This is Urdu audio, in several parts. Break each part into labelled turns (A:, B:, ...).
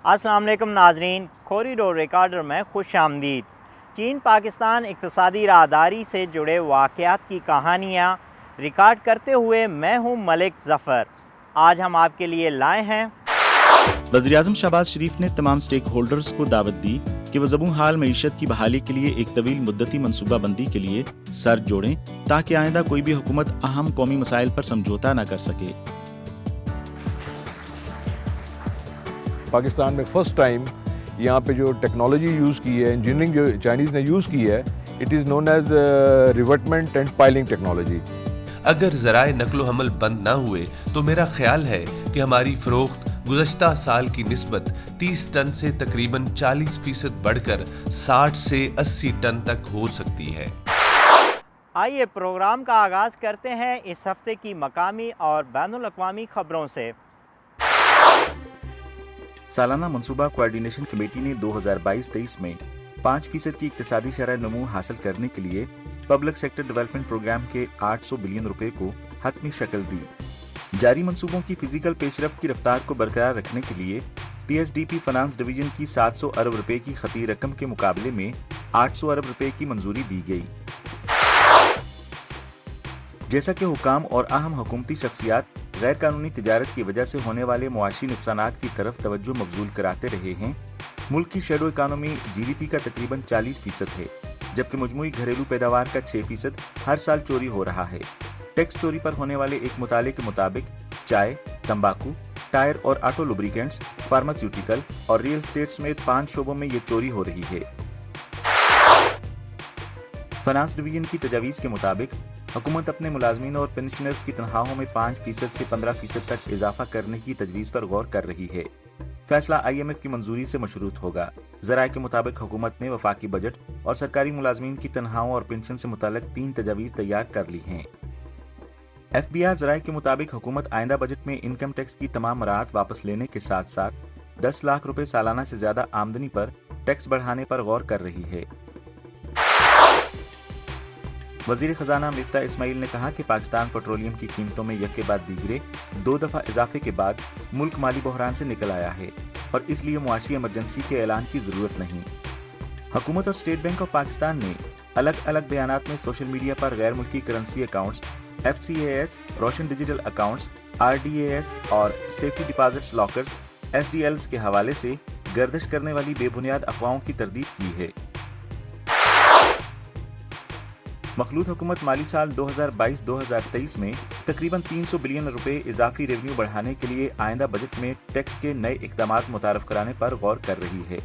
A: السلام علیکم ناظرین، کوریڈور ریکارڈر میں خوش آمدید۔ چین پاکستان اقتصادی راہداری سے جڑے واقعات کی کہانیاں ریکارڈ کرتے ہوئے میں ہوں ملک ظفر۔ آج ہم آپ کے لیے لائے ہیں۔
B: وزیراعظم شہباز شریف نے تمام سٹیک ہولڈرز کو دعوت دی کہ وہ زبوں حال معیشت کی بحالی کے لیے ایک طویل مدتی منصوبہ بندی کے لیے سر جوڑیں تاکہ آئندہ کوئی بھی حکومت اہم قومی مسائل پر سمجھوتا نہ کر سکے۔
C: پاکستان میں فرسٹ ٹائم یہاں پہ جو ٹیکنالوجی یوز کی ہے، انجینئرنگ جو چائنیز نے یوز کی ہے، it is known as revetment and piling technology.
D: اگر ذرائع نقل و حمل بند نہ ہوئے تو میرا خیال ہے کہ ہماری فروخت گزشتہ سال کی نسبت 30 ٹن سے تقریباً 40% بڑھ کر 60 سے 80 ٹن تک ہو سکتی ہے۔
A: آئیے پروگرام کا آغاز کرتے ہیں اس ہفتے کی مقامی اور بین الاقوامی خبروں سے۔
B: سالانہ منصوبہ کوارڈینیشن کمیٹی نے 2022-23 میں 5% کی اقتصادی شرح نمو حاصل کرنے کے لیے پبلک سیکٹر ڈیولپمنٹ پروگرام کے 800 بلین روپے کو حتمی شکل دی۔ جاری منصوبوں کی فزیکل پیش رفت کی رفتار کو برقرار رکھنے کے لیے P S D P finance division کی 700 ارب روپے کی خطی رقم کے مقابلے میں 800 ارب روپے کی منظوری دی گئی۔ جیسا کہ حکام اور اہم حکومتی شخصیات غیر قانونی تجارت کی وجہ سے ہونے والے معاشی نقصانات کی طرف توجہ مبذول کراتے رہے ہیں، ملک کی shadow economy G D P کا تقریباً 40% ہے، جبکہ مجموعی گھریلو پیداوار کا 6% ہر سال چوری ہو رہا ہے۔ ٹیکس چوری پر ہونے والے ایک مطالعے کے مطابق چائے، تمباکو، ٹائر اور آٹو لوبریکینٹس، فارماسیوٹیکل اور ریل اسٹیٹ سمیت 5 شعبوں میں یہ چوری ہو رہی ہے۔ فنانس ڈویژن کی تجاویز کے مطابق حکومت اپنے ملازمین اور پنشنرز کی تنخواہوں میں 5% سے 15% تک اضافہ کرنے کی تجویز پر غور کر رہی ہے۔ فیصلہ آئی ایم ایف کی منظوری سے مشروط ہوگا۔ ذرائع کے مطابق حکومت نے وفاقی بجٹ اور سرکاری ملازمین کی تنخواہوں اور پنشن سے متعلق 3 تجاویز تیار کر لی ہیں۔ ایف بی آر ذرائع کے مطابق حکومت آئندہ بجٹ میں انکم ٹیکس کی تمام مراعات واپس لینے کے ساتھ ساتھ 10 لاکھ روپے سالانہ سے زیادہ آمدنی پر ٹیکس بڑھانے پر غور کر رہی ہے۔ وزیر خزانہ مفتاح اسماعیل نے کہا کہ پاکستان پیٹرولیم کی قیمتوں میں یک کے بعد دیگرے 2 دفعہ اضافے کے بعد ملک مالی بحران سے نکل آیا ہے اور اس لیے معاشی ایمرجنسی کے اعلان کی ضرورت نہیں۔ حکومت اور اسٹیٹ بینک آف پاکستان نے الگ الگ بیانات میں سوشل میڈیا پر غیر ملکی currency accounts, F C A S, Roshan digital accounts, R D A S اور safety deposits lockers S D Ls کے حوالے سے گردش کرنے والی بے بنیاد افواہوں کی تردید کی ہے۔ مخلوط حکومت مالی سال 2022-2023 میں تقریباً 300 بلین روپے اضافی ریونیو بڑھانے کے لیے آئندہ بجٹ میں ٹیکس کے نئے اقدامات متعارف کرانے پر غور کر رہی ہے۔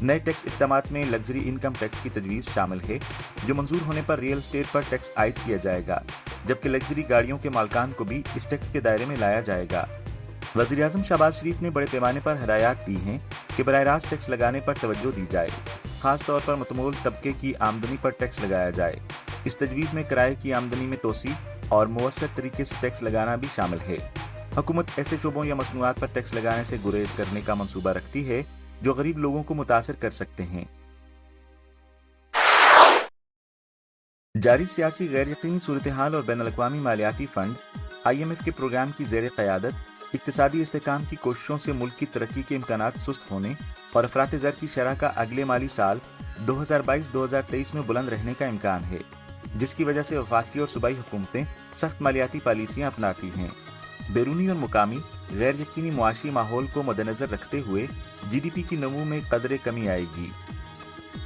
B: نئے ٹیکس اقدامات میں لگژری انکم ٹیکس کی تجویز شامل ہے، جو منظور ہونے پر ریئل اسٹیٹ پر ٹیکس عائد کیا جائے گا، جبکہ لگژری گاڑیوں کے مالکان کو بھی اس ٹیکس کے دائرے میں لایا جائے گا۔ وزیراعظم شہباز شریف نے بڑے پیمانے پر ہدایات دی ہیں کہ براہ راست ٹیکس لگانے پر توجہ دی جائے، خاص طور پر متمول طبقے کی آمدنی پر ٹیکس لگایا جائے۔ اس تجویز میں کرائے کی آمدنی میں توسیع اور مؤثر طریقے سے ٹیکس لگانا بھی شامل ہے۔ حکومت ایسے شعبوں یا مصنوعات پر ٹیکس لگانے سے گریز کرنے کا منصوبہ رکھتی ہے جو غریب لوگوں کو متاثر کر سکتے ہیں۔ جاری سیاسی غیر یقینی صورتحال اور بین الاقوامی مالیاتی فنڈ آئی ایم ایف کے پروگرام کی زیر قیادت اقتصادی استحکام کی کوششوں سے ملک کی ترقی کے امکانات سست ہونے اور افراط زر کی شرح کا اگلے مالی سال 2022-2023 میں بلند رہنے کا امکان ہے، جس کی وجہ سے وفاقی اور صوبائی حکومتیں سخت مالیاتی پالیسیاں اپناتی ہیں۔ بیرونی اور مقامی غیر یقینی معاشی ماحول کو مدنظر رکھتے ہوئے جی ڈی پی کی نمو میں قدرے کمی آئے گی۔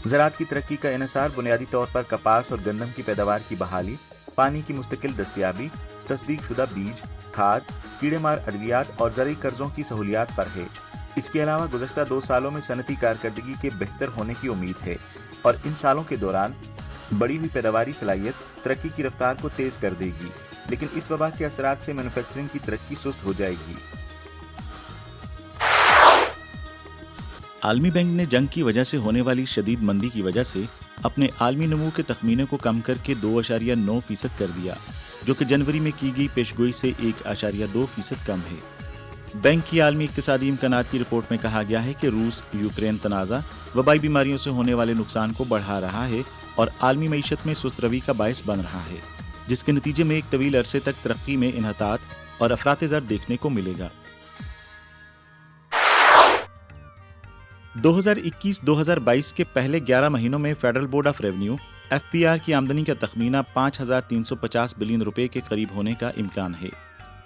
B: زراعت کی ترقی کا انحصار بنیادی طور پر کپاس اور گندم کی پیداوار کی بحالی، پانی کی مستقل دستیابی، تصدیق شدہ بیج، کھاد، کیڑے مار ادویات اور زرعی قرضوں کی سہولیات پر ہے۔ اس کے علاوہ گزشتہ 2 سالوں میں صنعتی کارکردگی کے بہتر ہونے کی امید ہے اور ان سالوں کے دوران بڑی ہوئی پیداواری صلاحیت ترقی کی رفتار کو تیز کر دے گی، لیکن اس وبا کے اثرات سے مینوفیکچرنگ کی ترقی سست ہو جائے گی۔ عالمی بینک نے جنگ کی وجہ سے ہونے والی شدید مندی کی وجہ سے اپنے عالمی نمو کے تخمینے کو کم کر کے 2.9% کر دیا، جو کہ جنوری میں کی گئی پیشگوئی سے 1.2% کم ہے۔ بینک کی عالمی اقتصادی امکانات کی رپورٹ میں کہا گیا ہے کہ روس یوکرین تنازع وبائی بیماریوں سے ہونے والے نقصان کو بڑھا رہا ہے اور عالمی معیشت میں سست روی کا باعث بن رہا ہے، جس کے نتیجے میں ایک طویل عرصے تک ترقی میں انحطاط اور افراط زر دیکھنے کو ملے گا۔ 2021-2022 کے پہلے 11 مہینوں میں federal board of revenue FBR کی آمدنی کا تخمینہ 5,350 بلین روپے کے قریب ہونے کا امکان ہے۔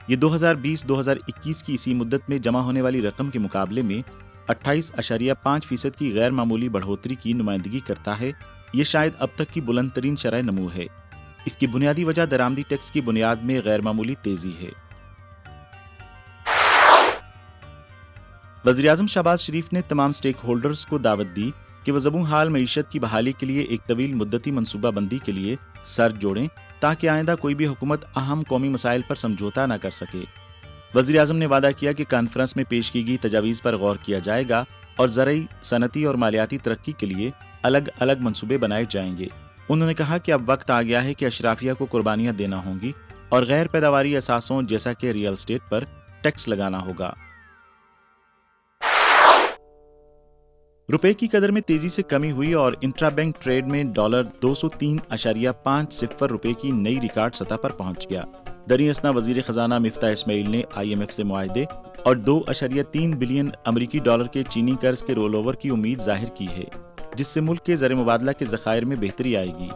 B: یہ 2020-2021 کی اسی مدت میں جمع ہونے والی رقم کے مقابلے میں 28.5% کی غیر معمولی بڑھوتری کی نمائندگی کرتا ہے۔ یہ شاید اب تک کی بلند ترین شرح نمو ہے۔ اس کی بنیادی وجہ درآمدی ٹیکس کی بنیاد میں غیر معمولی تیزی ہے۔ وزیراعظم شہباز شریف نے تمام سٹیک ہولڈرز کو دعوت دی کہ وہ زبوں حال معیشت کی بحالی کے لیے ایک طویل مدتی منصوبہ بندی کے لیے سر جوڑیں تاکہ آئندہ کوئی بھی حکومت اہم قومی مسائل پر سمجھوتا نہ کر سکے۔ وزیراعظم نے وعدہ کیا کہ کانفرنس میں پیش کی گئی تجاویز پر غور کیا جائے گا اور زرعی، صنعتی اور مالیاتی ترقی کے لیے الگ الگ منصوبے بنائے جائیں گے۔ انہوں نے کہا کہ اب وقت آ گیا ہے کہ اشرافیہ کو قربانیاں دینا ہوں گی اور غیر پیداواری اثاثوں جیسا کہ ریئل اسٹیٹ پر ٹیکس لگانا ہوگا۔ روپے کی قدر میں تیزی سے کمی ہوئی اور انٹرا بینک ٹریڈ میں ڈالر 203.50 روپے کی نئی ریکارڈ سطح پر پہنچ گیا۔ دریں اثنا وزیر خزانہ مفتاح اسماعیل نے IMF سے معاہدے اور 2.3 بلین امریکی ڈالر کے چینی قرض کے رول اوور کی امید ظاہر کی ہے، جس سے ملک کے زر مبادلہ کے ذخائر میں بہتری آئے گی۔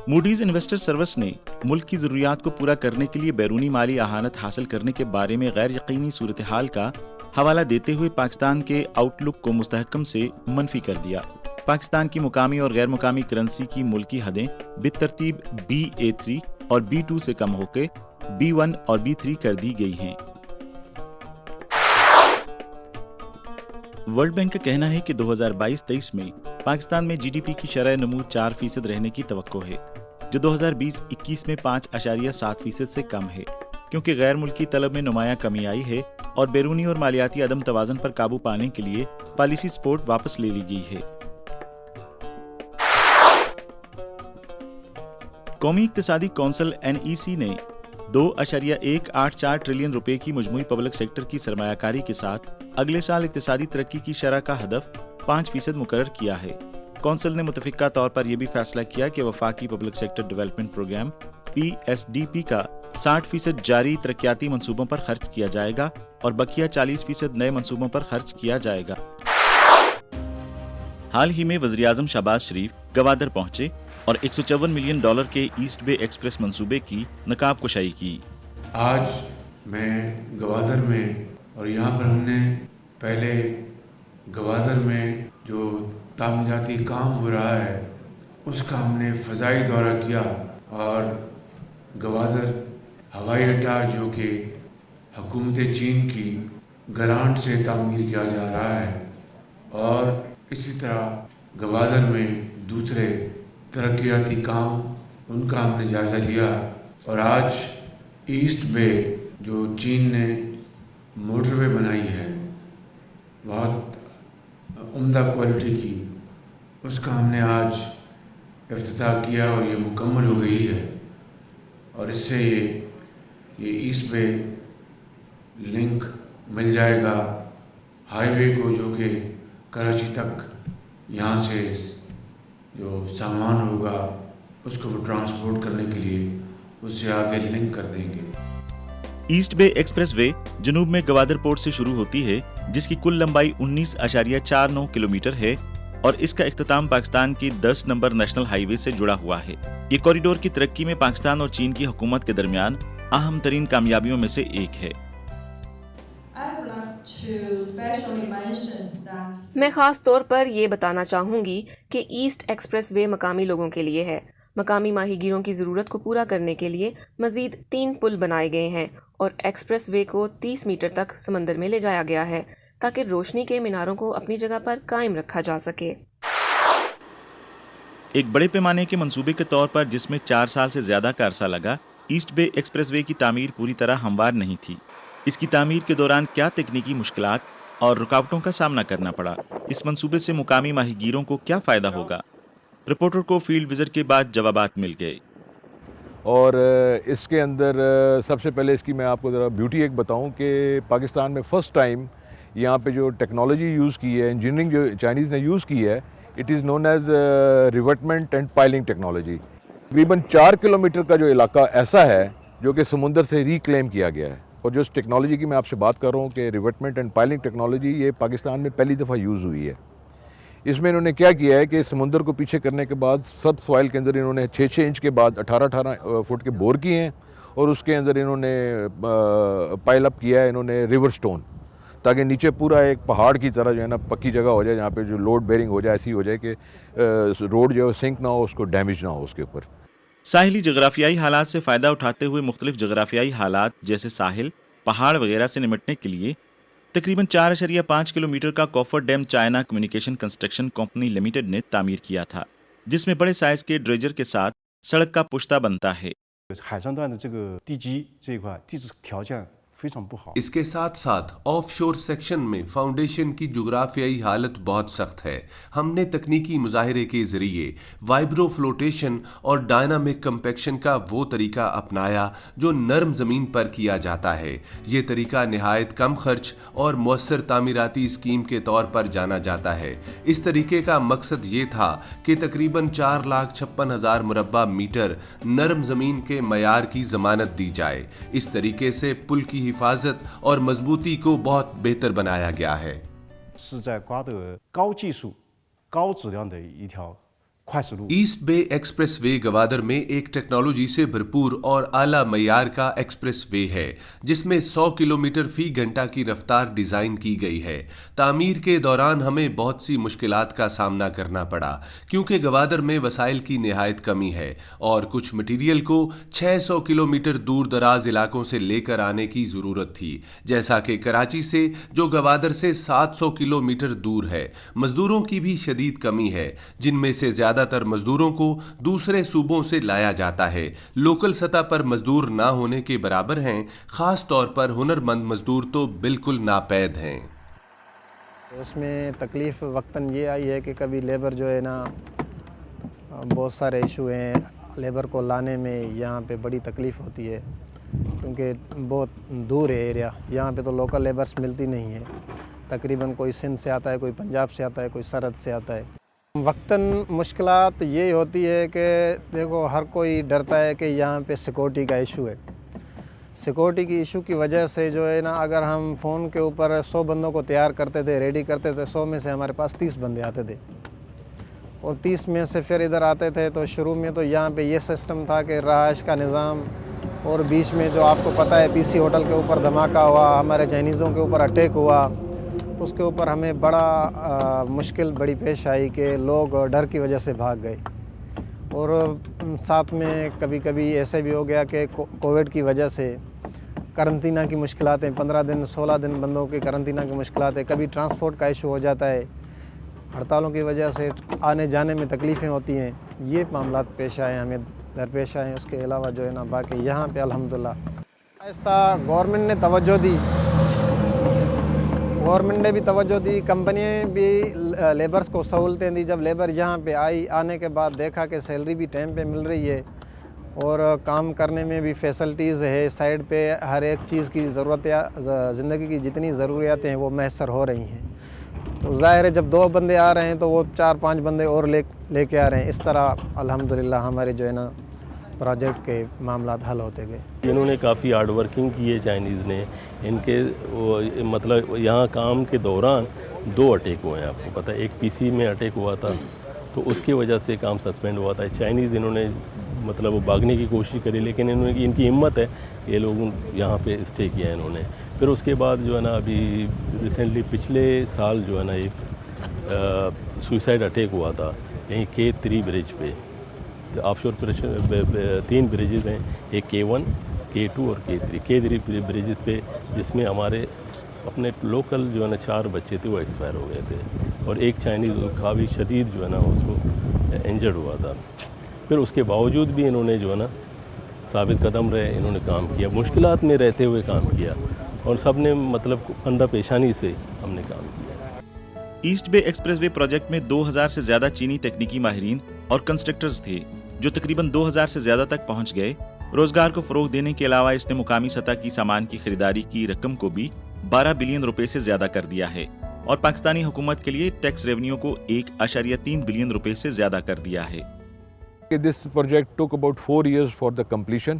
B: موڈیز انویسٹر سروس نے ملک کی ضروریات کو پورا کرنے کے لیے بیرونی مالی اعانت حاصل کرنے کے بارے میں غیر یقینی صورتحال کا حوالہ دیتے ہوئے پاکستان کے آؤٹ لک کو مستحکم سے منفی کر دیا۔ پاکستان کی مقامی اور غیر مقامی کرنسی کی ملکی حدیں بالترتیب BA3 اور B2 سے کم ہو کے B1 اور B3 کر دی گئی ہیں۔ ورلڈ بینک کا کہنا ہے کہ 2022-23 میں پاکستان میں GDP کی شرح نمو 4% رہنے کی توقع ہے، جو 2020-21 میں 5.7% سے کم ہے، کیونکہ غیر ملکی طلب میں نمایاں کمی آئی ہے اور بیرونی اور مالیاتی عدم توازن پر قابو پانے کے لیے پالیسی سپورٹ واپس لے لی گئی ہے۔ قومی اقتصادی کونسل NEC نے 2.184 ٹریلین روپے کی مجموعی پبلک سیکٹر کی سرمایہ کاری کے ساتھ اگلے سال اقتصادی ترقی کی شرح کا ہدف 5% مقرر کیا ہے۔ کونسل نے متفقہ طور پر یہ بھی فیصلہ کیا کہ وفاقی public sector development program PSDP کا 60% جاری ترقیاتی منصوبوں پر خرچ کیا جائے گا اور بقیہ 40% نئے منصوبوں پر خرچ کیا جائے گا۔ حال ہی میں وزیراعظم شہباز شریف گوادر پہنچے اور $154 ملین کے ایسٹ بے ایکسپریس منصوبے کی نقاب کشائی کی۔
E: آج میں گوادر میں اور یہاں پر ہم نے پہلے گوادر میں جو تعمیراتی کام ہو رہا ہے اس کا ہم نے فضائی دورہ کیا اور گوادر ہوائی اڈہ جو کہ حکومت چین کی گرانٹ سے تعمیر کیا جا رہا ہے، اور اسی طرح گوادر میں دوسرے ترقیاتی کام ان کا ہم نے جائزہ لیا۔ اور آج ایسٹ بے جو چین نے موٹر وے بنائی ہے بہت عمدہ کوالٹی کی، اس کا ہم نے آج افتتاح کیا اور یہ مکمل ہو گئی ہے، اور اس سے یہ ایسٹ بے لنک مل جائے گا ہائی وے کو، جو کہ کراچی تک یہاں سے جو سامان ہوگا اس کو وہ ٹرانسپورٹ کرنے کے لیے اس سے آگے لنک کر دیں گے۔
B: ایسٹ بے ایکسپریس وے جنوب میں گوادر پورٹ سے شروع ہوتی ہے، جس کی کل لمبائی 19.49 کلومیٹر ہے اور اس کا اختتام پاکستان کی 10 نمبر نیشنل ہائی وے سے جڑا ہوا ہے۔ یہ کوریڈور کی ترقی میں پاکستان اور چین کی حکومت کے درمیان اہم ترین کامیابیوں میں سے ایک ہے۔
F: میں خاص طور پر یہ بتانا چاہوں گی کہ ایسٹ ایکسپریس وے مقامی لوگوں کے لیے ہے۔ مقامی ماہی گیروں کی ضرورت کو پورا کرنے کے لیے مزید 3 پل بنائے گئے ہیں اور ایکسپریس وے کو 30 میٹر تک سمندر میں لے جایا گیا ہے تاکہ روشنی کے میناروں کو اپنی جگہ پر قائم رکھا جا سکے۔
B: ایک بڑے پیمانے کے منصوبے کے طور پر جس میں 4 سال سے زیادہ کا عرصہ لگا، ایسٹ بے ایکسپریس وے کی تعمیر پوری طرح ہموار نہیں تھی۔ اس کی تعمیر کے دوران کیا تکنیکی مشکلات اور رکاوٹوں کا سامنا کرنا پڑا، اس منصوبے سے مقامی ماہی گیروں کو کیا فائدہ ہوگا، رپورٹر کو فیلڈ وزٹ کے بعد جوابات مل گئے۔
C: اور اس کے اندر سب سے پہلے اس کی میں آپ کو ذرا بیوٹی ایک بتاؤں کہ پاکستان میں فرسٹ ٹائم یہاں پہ جو ٹیکنالوجی یوز کی ہے، انجینئرنگ جو چائنیز نے یوز کی ہے، it is known as revetment and piling technology. تقریباً 4 کلومیٹر کا جو علاقہ ایسا ہے جو کہ سمندر سے ریکلیم کیا گیا ہے، اور جو اس ٹیکنالوجی کی میں آپ سے بات کر رہا ہوں کہ ریویٹمنٹ اینڈ پائلنگ ٹیکنالوجی، یہ پاکستان میں پہلی دفعہ یوز ہوئی ہے. اس میں انہوں نے کیا کیا ہے کہ سمندر کو پیچھے کرنے کے بعد سب سوائل کے اندر انہوں نے 6 انچ کے بعد 18 فٹ کے بور کیے ہیں، اور اس کے اندر انہوں نے پائل اپ کیا ہے انہوں نے ریور سٹون، تاکہ نیچے پورا ایک پہاڑ کی طرح جو ہے نا پکی جگہ ہو جائے، جہاں پہ جو لوڈ بیرنگ ہو جائے، ایسی ہو جائے کہ روڈ جو ہے سنک نہ ہو، اس کو ڈیمیج نہ ہو اس کے اوپر.
G: ساحلی جغرافیائی حالات سے فائدہ اٹھاتے ہوئے مختلف جغرافیائی حالات جیسے ساحل، پہاڑ وغیرہ سے نمٹنے کے لیے تقریباً 4.5 کلومیٹر کا coffer dam China communication construction company limited نے تعمیر کیا تھا، جس میں بڑے سائز کے ڈریجر کے ساتھ سڑک کا پشتہ بنتا ہے.
H: 海上段的这个地基这一块地质条件非常不好。
D: اس کے ساتھ ساتھ آف شور سیکشن میں فاؤنڈیشن کی جغرافیائی حالت بہت سخت ہے. ہم نے تکنیکی مظاہرے کے ذریعے وائبرو فلوٹیشن اور ڈائنامک کمپیکشن کا وہ طریقہ اپنایا جو نرم زمین پر کیا جاتا ہے. یہ طریقہ نہایت کم خرچ اور مؤثر تعمیراتی اسکیم کے طور پر جانا جاتا ہے. اس طریقے کا مقصد یہ تھا کہ تقریباً 4,56,000 مربع میٹر نرم زمین کے معیار کی ضمانت دی جائے. اس طریقے سے پل کی حفاظت اور مضبوطی کو بہت بہتر بنایا گیا ہے.
H: 是在刮的高技术、高质量的一条快速路。
D: ایسٹ بے ایکسپریس وے گوادر میں ایک ٹیکنالوجی سے بھرپور اور اعلیٰ معیار کا ایکسپریس وے ہے، جس میں 100 کلومیٹر فی گھنٹہ کی رفتار ڈیزائن کی گئی ہے. تعمیر کے دوران ہمیں بہت سی مشکلات کا سامنا کرنا پڑا، کیونکہ گوادر میں وسائل کی نہایت کمی ہے اور کچھ مٹیریل کو 600 کلومیٹر دور دراز علاقوں سے لے کر آنے کی ضرورت تھی، جیسا کہ کراچی سے جو گوادر سے 700 کلومیٹر دور ہے. مزدوروں کی بھی شدید کمی ہے، جن میں سے زیادہ تر مزدوروں کو دوسرے صوبوں سے لایا جاتا ہے. لوکل سطح پر مزدور نہ ہونے کے برابر ہیں، خاص طور پر ہنرمند مزدور تو بالکل ناپید ہیں.
I: اس میں تکلیف وقتاً یہ آئی ہے کہ کبھی لیبر جو ہے نا بہت سارے ایشو ہیں، لیبر کو لانے میں یہاں پہ بڑی تکلیف ہوتی ہے کیونکہ بہت دور ہے ایریا. یہاں پہ تو لوکل لیبرس ملتی نہیں ہے، تقریباً کوئی سندھ سے آتا ہے، کوئی پنجاب سے آتا ہے، کوئی سرحد سے آتا ہے. وقتاً مشکلات یہ ہوتی ہے کہ دیکھو ہر کوئی ڈرتا ہے کہ یہاں پہ سیکورٹی کا ایشو ہے. سیکورٹی کی ایشو کی وجہ سے جو ہے نا اگر ہم فون کے اوپر 100 بندوں کو تیار کرتے تھے، ریڈی کرتے تھے، 100 میں سے ہمارے پاس 30 بندے آتے تھے اور 30 میں سے پھر ادھر آتے تھے. تو شروع میں تو یہاں پہ یہ سسٹم تھا کہ رہائش کا نظام، اور بیچ میں جو آپ کو پتہ ہے پی سی ہوٹل کے اوپر دھماکہ ہوا، ہمارے چائنیزوں کے اوپر اٹیک ہوا، اس کے اوپر ہمیں بڑا مشکل بڑی پیش آئی کہ لوگ ڈر کی وجہ سے بھاگ گئے. اور ساتھ میں کبھی کبھی ایسے بھی ہو گیا کہ کووڈ کی وجہ سے قرنطینہ کی مشکلات ہیں، 15 دن 16 دن بندوں کی قرنطینہ کی مشکلات ہے. کبھی ٹرانسپورٹ کا ایشو ہو جاتا ہے، ہڑتالوں کی وجہ سے آنے جانے میں تکلیفیں ہوتی ہیں. یہ معاملات پیش آئے، ہمیں درپیش آئے ہیں. اس کے علاوہ جو ہے نا باقی یہاں پہ الحمدللہ آہستہ گورنمنٹ نے توجہ دی، گورنمنٹ نے بھی توجہ دی، کمپنیاں بھی لیبرز کو سہولتیں دی. جب لیبر یہاں پہ آنے کے بعد دیکھا کہ سیلری بھی ٹائم پہ مل رہی ہے اور کام کرنے میں بھی فیسلٹیز ہے، سائڈ پہ ہر ایک چیز کی ضرورت، زندگی کی جتنی ضروریاتیں ہیں وہ میسر ہو رہی ہیں. تو ظاہر ہے جب 2 بندے آ رہے ہیں تو وہ 4-5 بندے اور لے کے آ رہے ہیں. اس طرح الحمدللہ ہمارے جو ہے نا پروجیکٹ کے معاملات حل ہوتے گئے.
J: انہوں نے کافی ہارڈ ورکنگ کی ہے چائنیز نے. ان کے مطلب یہاں کام کے دوران 2 اٹیک ہوئے ہیں، آپ کو پتہ ہے. ایک پی سی میں اٹیک ہوا تھا تو اس کی وجہ سے کام سسپینڈ ہوا تھا. چائنیز انہوں نے مطلب بھاگنے کی کوشش کری، لیکن انہوں نے ان کی ہمت ہے کہ یہ لوگ یہاں پہ اسٹے کیا ہے انہوں نے. پھر اس کے بعد جو ہے نا ابھی ریسنٹلی پچھلے سال جو ہے نا ایک سوئسائڈ اٹیک ہوا تھا یہیں K3 برج پہ. آف شور 3 بریجز ہیں، ایک K1 K2 اور K3 بریجز پہ، جس میں ہمارے اپنے لوکل جو ہے نا 4 بچے تھے وہ ایکسپائر ہو گئے تھے اور ایک چائنیز کافی شدید جو ہے نا اس کو انجرڈ ہوا تھا. پھر اس کے باوجود بھی انہوں نے جو ہے نا ثابت قدم رہے، انہوں نے کام کیا، مشکلات میں رہتے ہوئے کام کیا اور سب نے مطلب کندھا پیشانی سے ہم نے کام کیا.
G: ایسٹ بے ایکسپریس وے پروجیکٹ میں 2000 سے زیادہ چینی تکنیکی ماہرین اور کنسٹرکٹرز تھے جو تقریباً 2000 سے زیادہ تک پہنچ گئے. روزگار کو فروغ دینے کے علاوہ اس نے مقامی سطح کی سامان کی خریداری کی رقم کو بھی 12 بلین روپے سے زیادہ کر دیا ہے اور پاکستانی حکومت کے لیے ٹیکس ریونیو کو 1.3 بلین روپے سے زیادہ کر دیا ہے.
C: This project took about 4 years for the completion.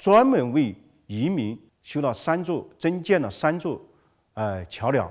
H: 专门为移民修了3座，增建了3座桥梁。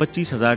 G: 25,000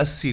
D: 80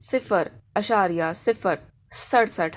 F: 0.067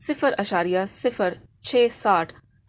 F: 0.067